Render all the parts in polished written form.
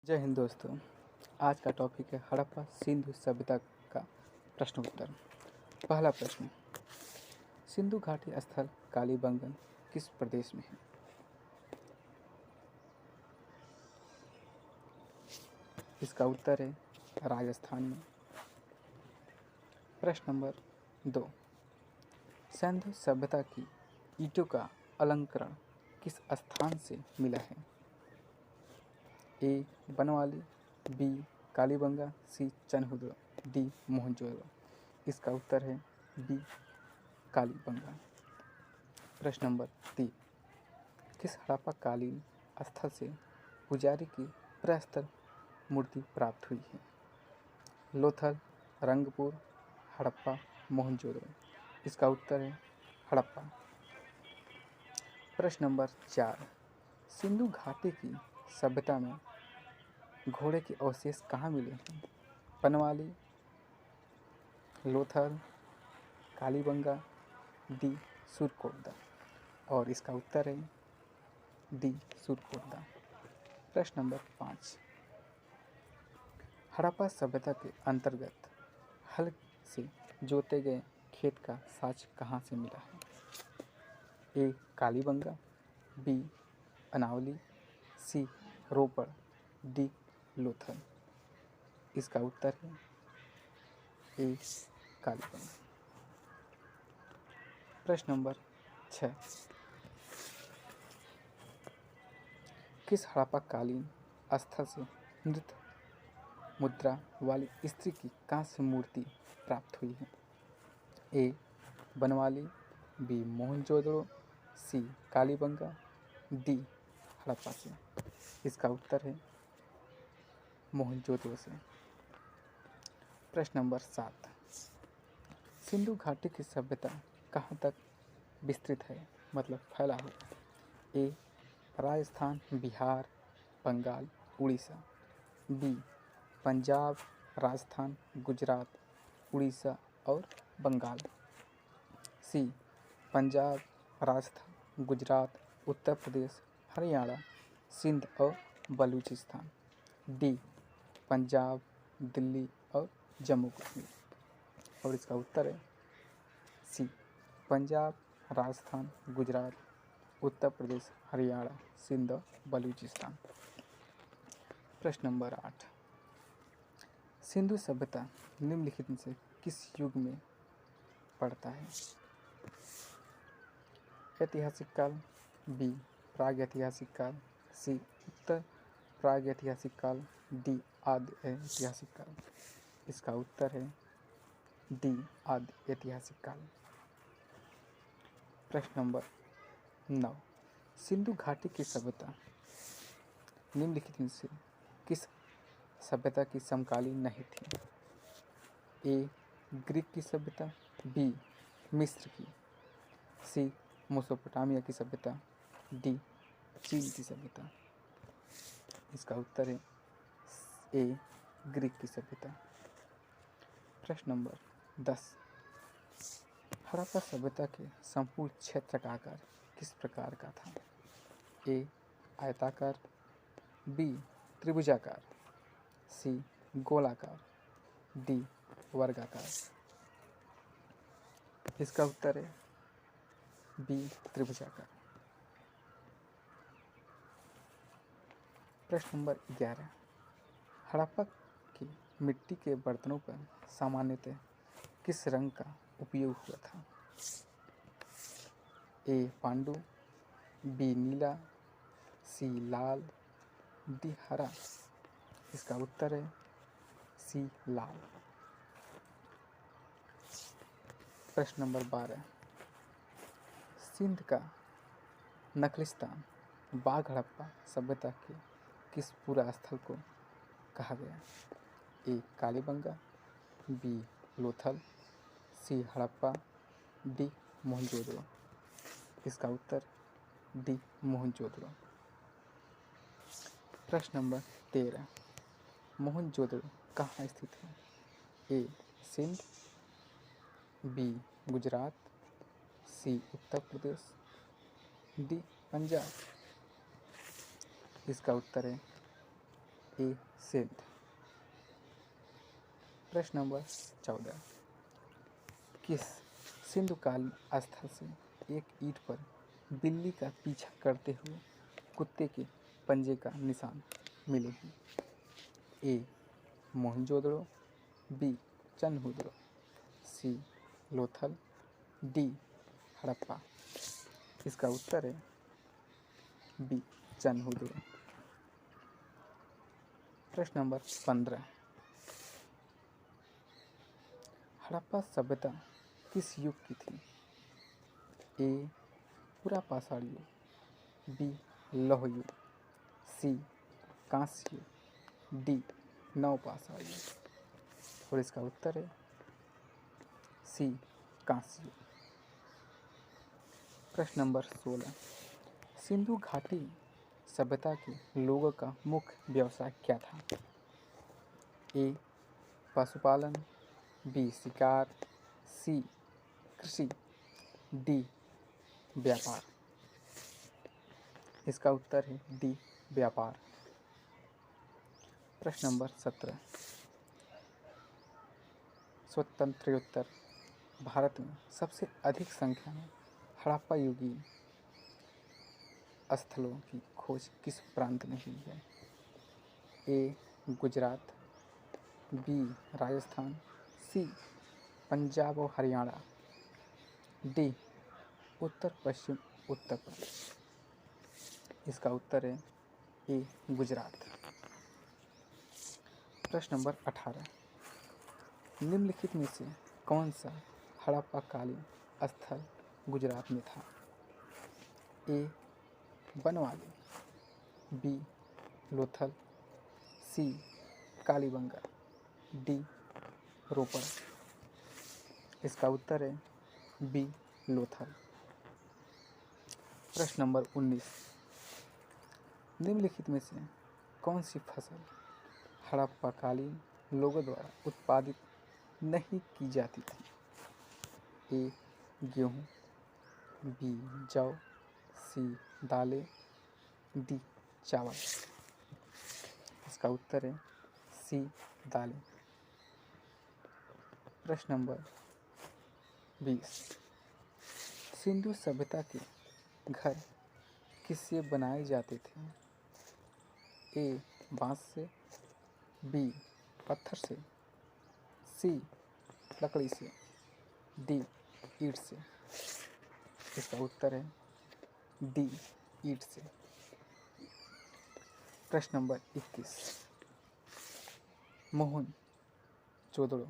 जय हिंद दोस्तों। आज का टॉपिक है हड़प्पा सिंधु सभ्यता का प्रश्न उत्तर। पहला प्रश्न, सिंधु घाटी स्थल कालीबंगन किस प्रदेश में है? इसका उत्तर है राजस्थान में। प्रश्न नंबर 2, सिंधु सभ्यता की ईंटों का अलंकरण किस स्थान से मिला है? ए बनवाली, बी कालीबंगा, सी चनहुदड़, डी मोहनजोदड़ो। इसका उत्तर है बी कालीबंगा। प्रश्न नंबर 3, किस हड़प्पा कालीन स्थल से पुजारी की प्रस्तर मूर्ति प्राप्त हुई है? लोथल, रंगपुर, हड़प्पा, मोहनजोदड़ो। इसका उत्तर है हड़प्पा। प्रश्न नंबर 4, सिंधु घाटी की सभ्यता में घोड़े के अवशेष कहाँ मिले हैं? बनवाली, लोथल, कालीबंगा, डी सुरकोटदा। और इसका उत्तर है डी सुरकोटदा। प्रश्न नंबर 5, हड़प्पा सभ्यता के अंतर्गत हल से जोते गए खेत का साक्ष्य कहाँ से मिला है? ए कालीबंगा, बी अनावली, सी रोपड़, डी लोथल। इसका उत्तर है ए कालीबंगा। प्रश्न नंबर 6, किस हड़प्पा कालीन स्थल से नृत्य मुद्रा वाली स्त्री की कांस्य मूर्ति प्राप्त हुई है? ए बनवाली, बी मोहनजोदड़ो, सी कालीबंगा, डी हड़प्पा से। इसका उत्तर है मोहनजोदड़ो से। प्रश्न नंबर 7, सिंधु घाटी की सभ्यता कहाँ तक विस्तृत है, मतलब फैला हुआ? ए राजस्थान, बिहार, बंगाल, उड़ीसा, बी पंजाब, राजस्थान, गुजरात, उड़ीसा और बंगाल, सी पंजाब, राजस्थान, गुजरात, उत्तर प्रदेश, हरियाणा, सिंध और बलूचिस्तान, डी पंजाब, दिल्ली और जम्मू कश्मीर। और इसका उत्तर है सी पंजाब, राजस्थान, गुजरात, उत्तर प्रदेश, हरियाणा, सिंध और बलूचिस्तान। प्रश्न नंबर 8, सिंधु सभ्यता निम्नलिखित में से किस युग में पड़ता है? ऐतिहासिक काल, बी प्रागैतिहासिक काल, सी उत्तर प्रागैतिहासिक काल, डी आदि ऐतिहासिक काल। इसका उत्तर है डी आदि ऐतिहासिक काल। प्रश्न नंबर 9, सिंधु घाटी की सभ्यता निम्नलिखित में से किस सभ्यता की समकालीन नहीं थी? ए ग्रीक की सभ्यता, बी मिस्र की, सी मेसोपोटामिया की सभ्यता, डी चीन की सभ्यता। इसका उत्तर है ए ग्रीक की सभ्यता। प्रश्न नंबर 10, हड़प्पा सभ्यता के संपूर्ण क्षेत्र का आकार किस प्रकार का था? ए आयताकार, बी त्रिभुजाकार, सी गोलाकार, डी वर्गाकार। इसका उत्तर है बी त्रिभुजाकार। प्रश्न नंबर 11, हड़प्पा की मिट्टी के बर्तनों पर सामान्यतः किस रंग का उपयोग हुआ था? ए पांडु, बी नीला, सी लाल, डी हरा। इसका उत्तर है सी लाल। प्रश्न नंबर 12, सिंध का नखलिस्तान बाघ हड़प्पा सभ्यता के किस पूरा स्थल को कहा गया? ए कालीबंगा, बी लोथल, सी हड़प्पा, डी मोहनजोदड़ो। इसका उत्तर डी मोहनजोदड़ो। प्रश्न नंबर 13, मोहनजोदड़ो कहाँ स्थित है? ए सिंध, बी गुजरात, सी उत्तर प्रदेश, डी पंजाब। इसका उत्तर है ए सिंध। प्रश्न नंबर 14, किस सिंधुकालीन स्थल से एक ईंट पर बिल्ली का पीछा करते हुए कुत्ते के पंजे का निशान मिलेगी? ए मोहनजोदड़ो, बी चनहुदड़ो, सी लोथल, डी हड़प्पा। इसका उत्तर है बी चनहुदड़ो। प्रश्न नंबर 15, हड़प्पा सभ्यता किस युग की थी? ए पूरा पाषाण युग, बी लौह युग, सी कांस्य युग, डी नवपाषाण युग। और इसका उत्तर है सी कांस्य युग। प्रश्न नंबर 16, सिंधु घाटी सभ्यता के लोगों का मुख्य व्यवसाय क्या था? ए पशुपालन, बी शिकार, सी कृषि, डी व्यापार। इसका उत्तर है डी व्यापार। प्रश्न नंबर 17, स्वतंत्रोत्तर भारत में सबसे अधिक संख्या में हड़प्पा युगीन स्थलों की खोज किस प्रांत में हुई है? ए गुजरात, बी राजस्थान, सी पंजाब और हरियाणा, डी उत्तर पश्चिम उत्तर प्रदेश। इसका उत्तर है ए गुजरात। प्रश्न नंबर 18, निम्नलिखित में से कौन सा हड़प्पाकालीन स्थल गुजरात में था? ए बनवाली, बी लोथल, सी कालीबंगा, डी रोपड़। इसका उत्तर है बी लोथल। प्रश्न नंबर 19, निम्नलिखित में से कौन सी फसल हड़प्पाकालीन लोगों द्वारा उत्पादित नहीं की जाती थी? ए गेहूँ, बी जौ, सी दालें, डी चावल। इसका उत्तर है सी दालें। प्रश्न नंबर 20, सिंधु सभ्यता के घर किससे बनाए जाते थे? ए बांस से, बी पत्थर से, सी लकड़ी से, डी ईंट से। इसका उत्तर है डी ईंट से। प्रश्न नंबर 21, मोहनजोदड़ो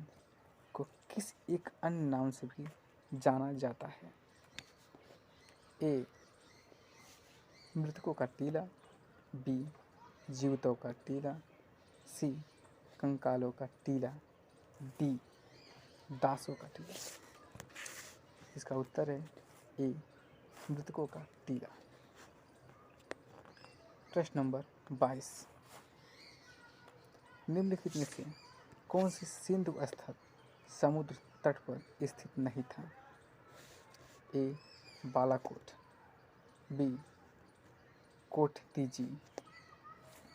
को किस एक अन्य नाम से भी जाना जाता है? ए मृतकों का टीला, बी जीवितों का टीला, सी कंकालों का टीला, डी दासों का टीला। इसका उत्तर है ए मृतकों का टीला। प्रश्न नंबर 22, निम्नलिखित में से कौन सी सिंधु स्थल समुद्र तट पर स्थित नहीं था? ए बालाकोट, बी कोटदीजी,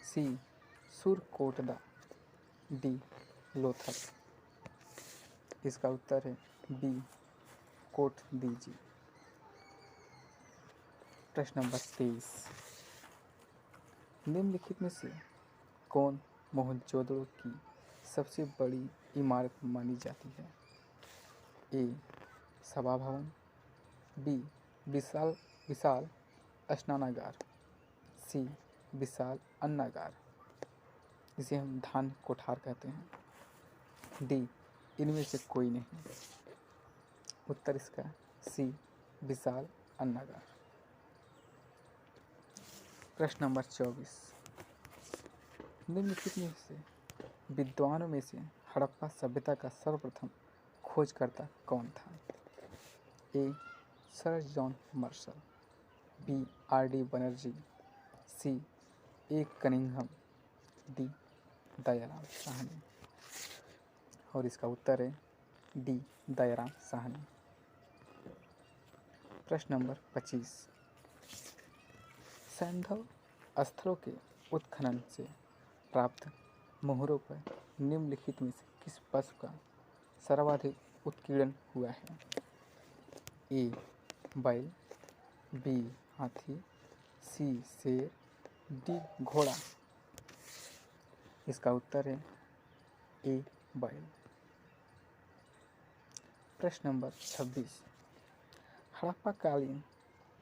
सी सुरकोटदा, डी लोथल। इसका उत्तर है बी कोटदीजी। प्रश्न नंबर 23, निम्नलिखित में से कौन मोहनजोदड़ो की सबसे बड़ी इमारत मानी जाती है? ए सभा भवन, बी विशाल विशाल स्नानागार, सी विशाल अन्नागार, जिसे हम धान कोठार कहते हैं, डी इनमें से कोई नहीं। उत्तर इसका सी विशाल अन्नागार। प्रश्न नंबर 24, निम्नलिखित में से विद्वानों में से हड़प्पा सभ्यता का सर्वप्रथम खोजकर्ता कौन था? A sir John Marshall, B R D. Banerjee, C A Cunningham, D Dayaram Sahni. और इसका उत्तर है डी दयाराम साहनी। प्रश्न नंबर 25, सैंधव स्थलों के उत्खनन से प्राप्त मोहरों पर निम्नलिखित में से किस पशु का सर्वाधिक उत्कीर्णन हुआ है? ए बैल, बी हाथी, सी शेर, डी घोड़ा। इसका उत्तर है ए बैल। प्रश्न नंबर 26। हड़प्पाकालीन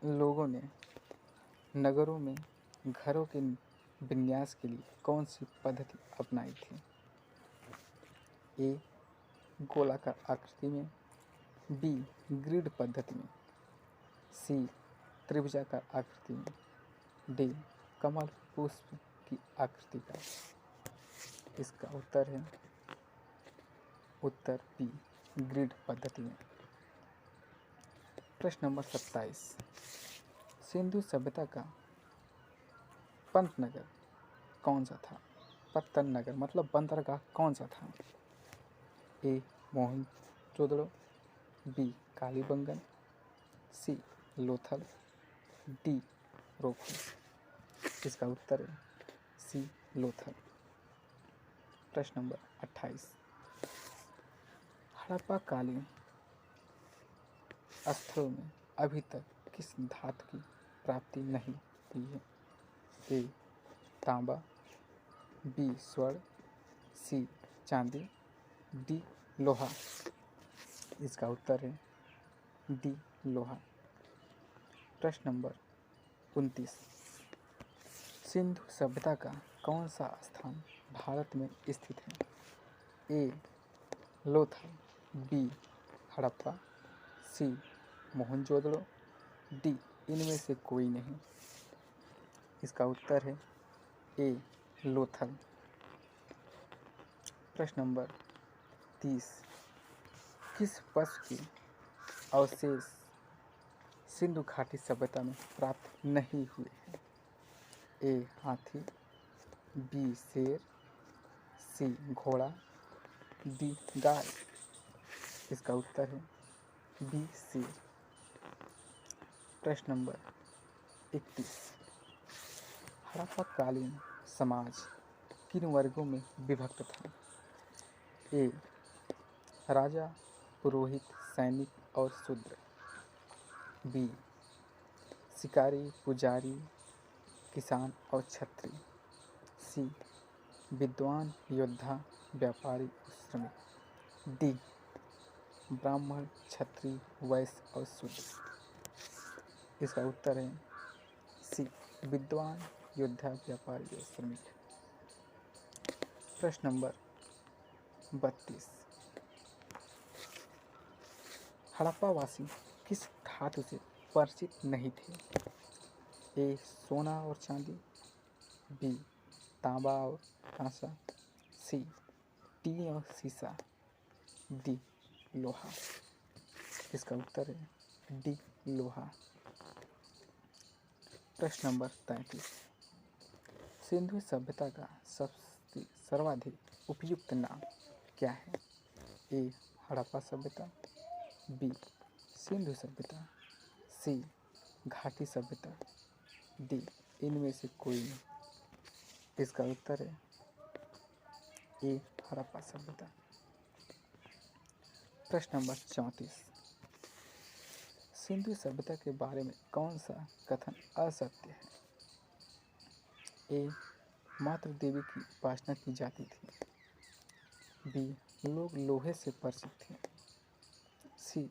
लोगों ने नगरों में घरों के विन्यास के लिए कौन सी पद्धति अपनाई थी? ए गोलाकार आकृति में, बी ग्रिड पद्धति में, सी त्रिभुजाकार आकृति में, डी कमल पुष्प की आकृति का। इसका उत्तर है उत्तर बी ग्रिड पद्धति में। प्रश्न नंबर 27। सिंधु सभ्यता का पंतनगर कौन सा था? पत्तन नगर मतलब बंदरगाह कौन सा था? ए मोहनजोदड़ो, बी कालीबंगन, सी लोथल, डी रोको। इसका उत्तर है सी लोथल। प्रश्न नंबर 28। हड़प्पाकालीन स्थलों में अभी तक किस धातु की प्राप्ति नहीं हुई है? ए तांबा, बी स्वर्ण, सी चांदी, डी लोहा। इसका उत्तर है डी लोहा। प्रश्न नंबर 29। सिंधु सभ्यता का कौन सा स्थान भारत में स्थित है? ए लोथल, बी हड़प्पा, सी मोहनजोदड़ो, डी इनमें से कोई नहीं। इसका उत्तर है ए लोथल। प्रश्न नंबर 30। किस पशु के अवशेष सिंधु घाटी सभ्यता में प्राप्त नहीं हुए हैं? ए हाथी, बी शेर, सी घोड़ा, डी गाय। इसका उत्तर है बी शेर। प्रश्न नंबर 31। हड़प्पाकालीन समाज किन वर्गों में विभक्त था? ए राजा, पुरोहित, सैनिक और शूद्र, बी शिकारी, पुजारी, किसान और क्षत्रिय, सी विद्वान, योद्धा, व्यापारी और श्रमिक, डी ब्राह्मण, क्षत्रिय, वैश्य और शूद्र। इसका उत्तर है सी विद्वान, योद्धा, व्यापारी और श्रमिक। प्रश्न नंबर 32। हड़प्पावासी किस धातु से परिचित नहीं थे? ए सोना और चांदी, बी तांबा और कांसा, सी टीन और सीसा, डी लोहा। इसका उत्तर है डी लोहा। प्रश्न नंबर 33। सिंधु सभ्यता का सबसे सर्वाधिक उपयुक्त नाम क्या है? ए हड़प्पा सभ्यता, बी सिंधु सभ्यता, सी घाटी सभ्यता, डी इनमें से कोई नहीं। इसका उत्तर है ए हड़प्पा सभ्यता। प्रश्न नंबर 34। सिंधु सभ्यता के बारे में कौन सा कथन असत्य है? ए मातृ देवी की उपासना की जाती थी, बी लोग लोहे से परिचित थे, सी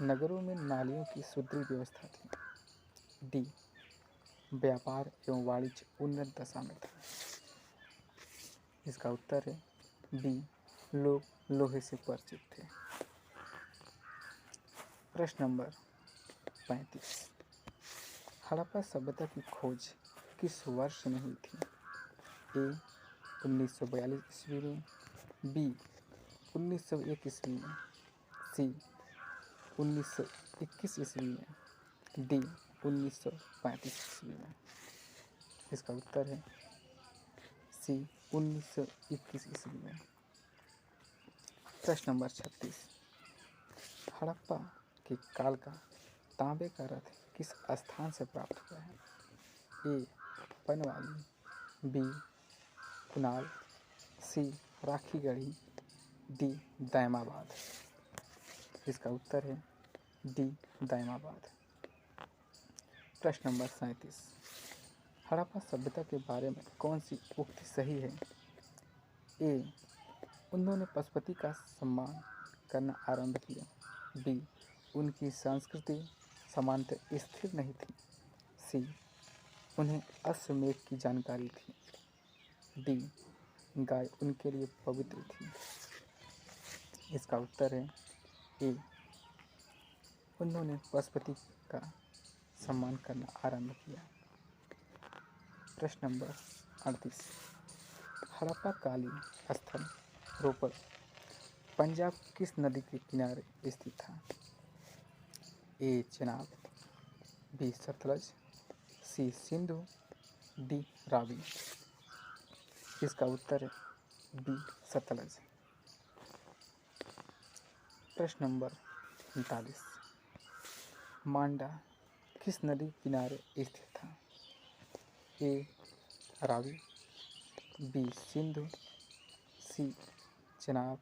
नगरों में नालियों की सुदृढ़ व्यवस्था थी, डी व्यापार एवं वाणिज्य उन्नत दशा में था। इसका उत्तर है बी लोग लोहे से परिचित थे। प्रश्न नंबर 35। हड़प्पा सभ्यता की खोज किस वर्ष में हुई थी? ए 1942 ईस्वी में, बी 1901 ईस्वी में, सी 1921 ईस्वी में, डी 1935 ईस्वी में। इसका उत्तर है सी 1921 ईस्वी में। प्रश्न नंबर 36। हड़प्पा के काल का तांबे का रथ किस स्थान से प्राप्त हुआ है? ए पनवाली, बी कुनाल, सी राखीगढ़ी, डी दायमाबाद। इसका उत्तर है डी दायमाबाद। प्रश्न नंबर 37, हड़प्पा सभ्यता के बारे में कौन सी उक्ति सही है? ए, उन्होंने पशुपति का सम्मान करना आरंभ किया। बी, उनकी संस्कृति सामान्यतः स्थिर नहीं थी। सी, उन्हें अश्वमेध की जानकारी थी। डी, गाय उनके लिए पवित्र थी। इसका उत्तर है ए, उन्होंने पशुपति का सम्मान करना आरंभ किया। प्रश्न नंबर 38, हड़प्पा कालीन स्थल रोपड़ पंजाब किस नदी के किनारे स्थित था? ए, चेनाब, बी, सतलज, सी, सिंधु, डी, रावी। इसका उत्तर है बी, सतलज। प्रश्न नंबर 39, मांडा किस नदी किनारे स्थित था? ए, रावी, बी, सिंधु, सी, चेनाब,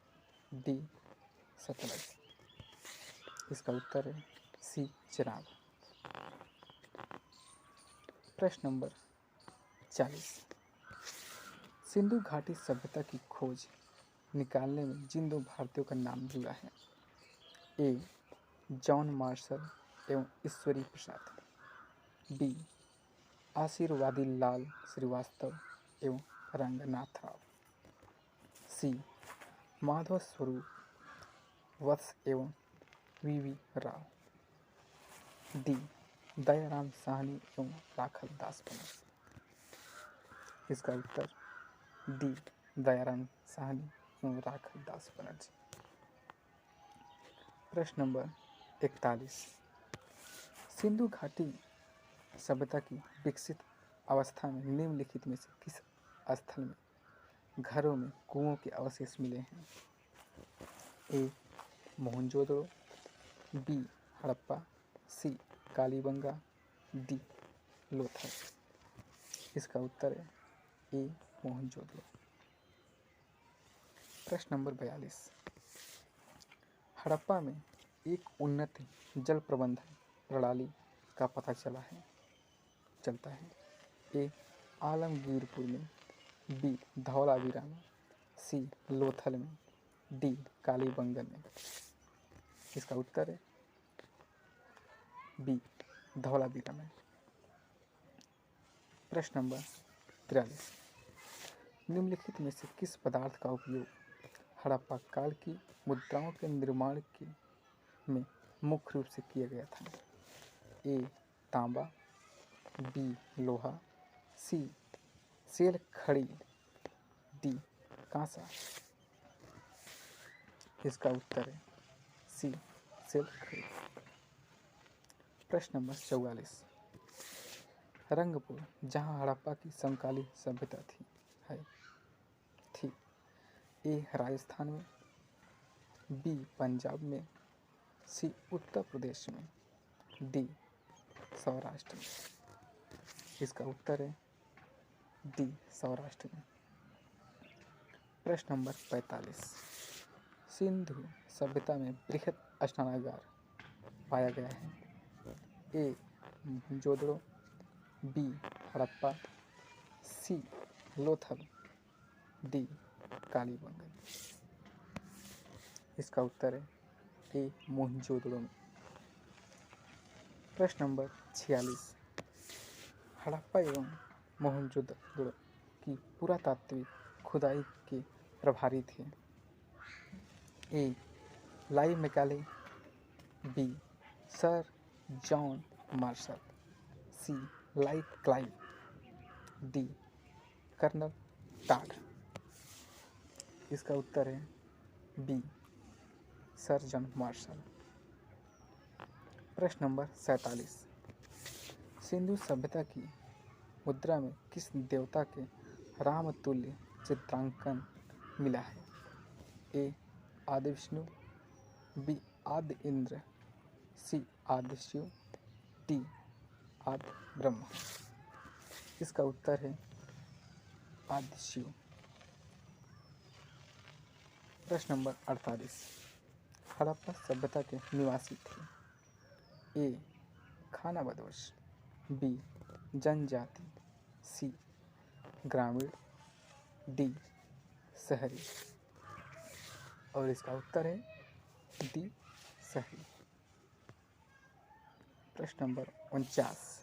डी, सतलज। इसका उत्तर है सी, चेनाब। प्रश्न नंबर 40, सिंधु घाटी सभ्यता की खोज निकालने में जिन दो भारतीयों का नाम जुड़ा है? ए, जॉन मार्शल एवं ईश्वरी प्रसाद। बी, आशीर्वादी लाल श्रीवास्तव एवं रंगनाथ राव। सी, माधव स्वरूप वत्स एवं वी राव। डी, दयाराम साहनी एवं राखल दास बनर्जी। इसका उत्तर डी, दयाराम साहनी एवं राखल दास बनर्जी। प्रश्न नंबर 41, सिंधु घाटी सभ्यता की विकसित अवस्था में निम्नलिखित में से किस स्थल में घरों में कुओं के अवशेष मिले हैं? ए, मोहनजोदड़ो, बी, हड़प्पा, सी, कालीबंगा, डी, लोथल। इसका उत्तर है ए, मोहनजोदड़ो। प्रश्न नंबर 42, हड़प्पा में एक उन्नत जल प्रबंधन प्रणाली का पता चलता है। ए, आलमगीरपुर में, बी, धौलावीरा में, सी, लोथल में, डी, कालीबंगन में। इसका उत्तर है बी, धौलावीरा में। प्रश्न नंबर 43, निम्नलिखित में से किस पदार्थ का उपयोग हड़प्पा काल की मुद्राओं के निर्माण में मुख्य रूप से किया गया था? ए, तांबा, बी, लोहा, सी, सेल खड़ी, डी, कांसा। इसका उत्तर है सी, सेल खड़ी। प्रश्न नंबर 44, रंगपुर जहां हड़प्पा की समकालीन सभ्यता थी ए, राजस्थान में, बी, पंजाब में, सी, उत्तर प्रदेश में, डी, सौराष्ट्र में। इसका उत्तर है डी, सौराष्ट्र में। प्रश्न नंबर 45, सिंधु सभ्यता में बृहद स्नानागार पाया गया है? ए, मोहनजोदड़ो, बी, हड़प्पा, सी, लोथल, डी, कालीबंगन। इसका उत्तर है ए, मोहनजोदड़ो में। प्रश्न नंबर 46, हड़प्पा एवं मोहनजोदड़ो की पुरातात्विक खुदाई के प्रभारी थे? A, Lord Macaulay, B, sir John Marshall, C, Lord Clive, D, colonel Tod. इसका उत्तर है बी, सर जॉन मार्शल। प्रश्न नंबर 47, सिंधु सभ्यता की मुद्रा में किस देवता के रामतुल्य चित्रांकन मिला है? ए, आदि विष्णु, बी, आदि इंद्र, सी, आदि शिव, डी, आदि ब्रह्मा। इसका उत्तर है आदि शिव। प्रश्न नंबर 48। हड़प्पा सभ्यता के निवासी थे। ए खानाबदोश, बी जनजाति, सी ग्रामीण, डी शहरी। और इसका उत्तर है डी शहरी। प्रश्न नंबर 49।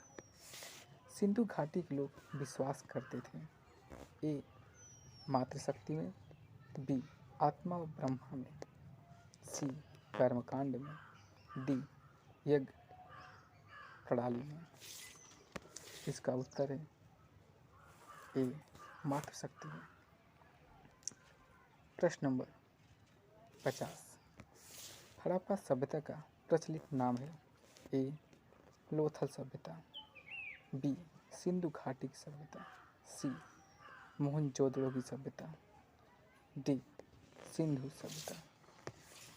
सिंधु घाटी के लोग विश्वास करते थे। ए मातृशक्ति में, बी आत्मा व ब्रह्मा में, सी कर्मकांड में, डी यज्ञ प्रणाली में। इसका उत्तर है ए मातृशक्ति में। प्रश्न नंबर 50। हड़प्पा सभ्यता का प्रचलित नाम है। ए लोथल सभ्यता, बी सिंधु घाटी की सभ्यता, सी मोहनजोदड़ो की सभ्यता, डी सिंधु सभ्यता।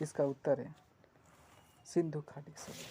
इसका उत्तर है सिंधु घाटी की सभ्यता।